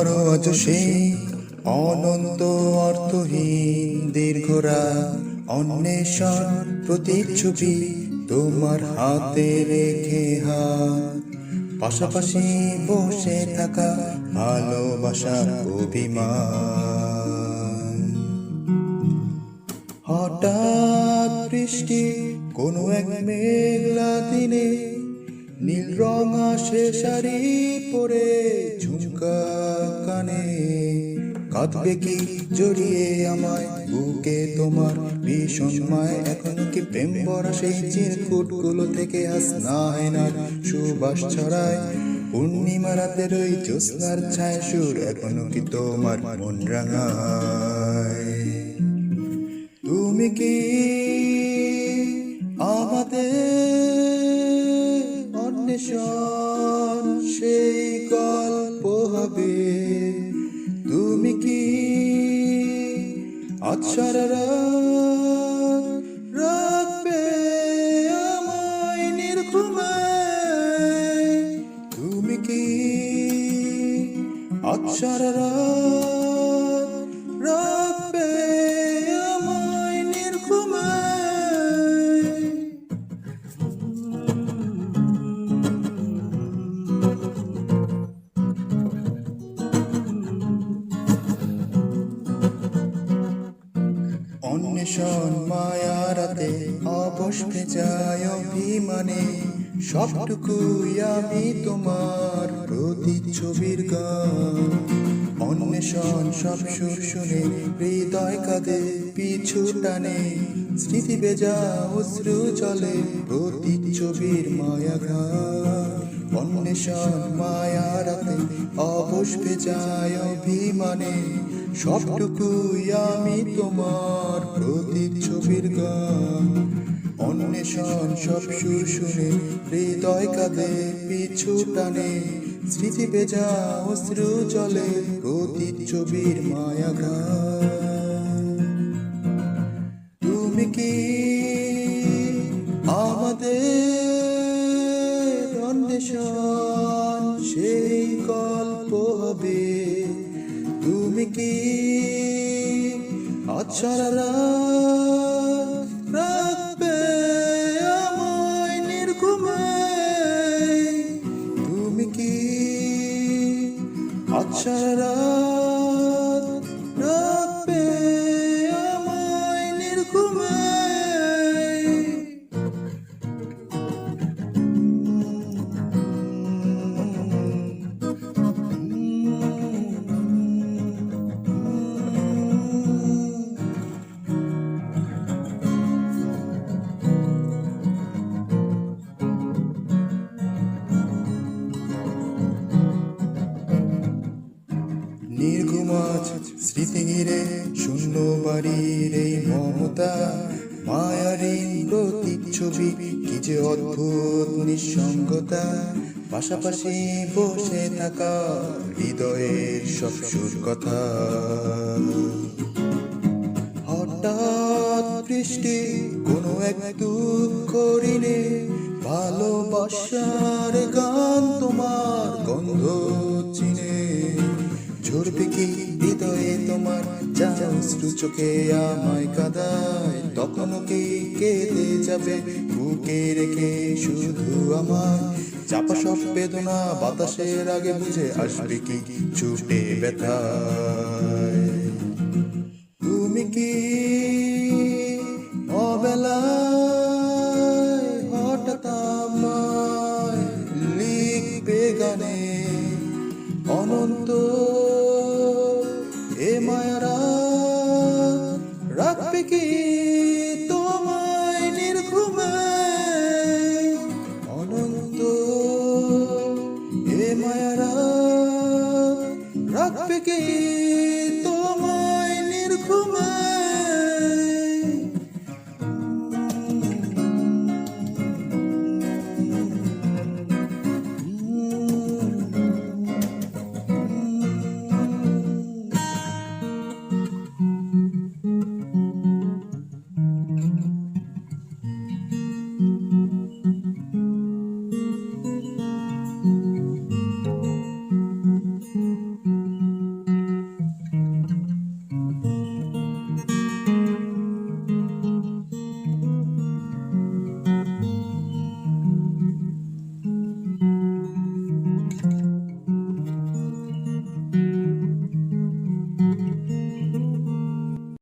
ধরো আজ সেই অনন্ত অর্থহীন দীর্ঘরা অন্বেষণ প্রতিচ্ছবি তোমার হাতে রেখে হাত পাশাপাশি বসে থাকা ভালোবাসার অভিমান। হঠাৎ বৃষ্টি কোনো এক মেঘলা দিনে নীল রং আসে শাড়ি পরে ঝুমকা কানে কাঁদবে কি জড়িয়ে আমায় বুকে তোমার ভীষণ মায়। এখনো কি প্রেম ভরা সেই চিরকুটগুলো থেকে হাসনায়নার সুবাস ছড়ায় পূর্ণিমা রাতের ওই জ্যোৎস্নার ছায়া সুর এখনো কি তোমার মন রাঙায়? তুমি কি আমাদের অন্বেষণ সেই গল্প হবে? তুমি কি আজ সারা রাত রাখবে আমায় নির্ঘুমায়? তুমি কি আজ সারা রাত রাখবে আমায় নির্ঘুমায়? অন্বেষণ মায়া রাতে অবশ ভেজায় অভিমানে সবটুকুই আমি তোমার প্রতিচ্ছবির গান। অন্বেষণ সব সুর শুনে হৃদয় কাঁদে পিছু টানে স্মৃতি বেজা অশ্রু জলে প্রতিচ্ছবির মায়া গান। অন্বেষণ মায়া রাতে অবশ ভেজায় অভিমানে সবটুকুই আমি তোমার প্রতিচ্ছবির গান। অন্বেষণ সব সুর শুনে হৃদয় কাঁদে পিছু টানে স্মৃতি বেজা অশ্রু জলে প্রতিচ্ছবির মায়া গান। তুমি কি আমাদের অন্বেষণ সেই গল্প হবে? তুমি কি আজ সারা রাত রাখবে আমায় নির্ঘুমায়? তুমি কি আজ সারা রাত রাখবে আমায় নির্ঘুমায়? নির্ঘুমাজ স্মৃতি ঘিরে শূন্য বাড়ির এই মমতা মায়ারীন প্রতিচ্ছবি কি যে অদ্ভুত নিঃসঙ্গতা পাশাপাশি বসে থাকা হৃদয়ের সব সুর কথা। হঠাৎ বৃষ্টি কোনো এক দুঃখ ঋণে ভালোবাসার গান তোমার গন্ধ চিনে ঝরবে কি হৃদয়ে তোমার যা অশ্রু চোখে আমায় কাঁদায়? তখনও কি কেঁদে যাবে বুকে রেখে শুধু আমায়? চাপা সব বেদনা বাতাসের আগে বুঝে আসবে কি ছুটে ব্যথায়? তুমি কি অবেলায় হঠাৎ আমায় লিখবে গানে অনন্ত এ মায়ারা রাখবে কি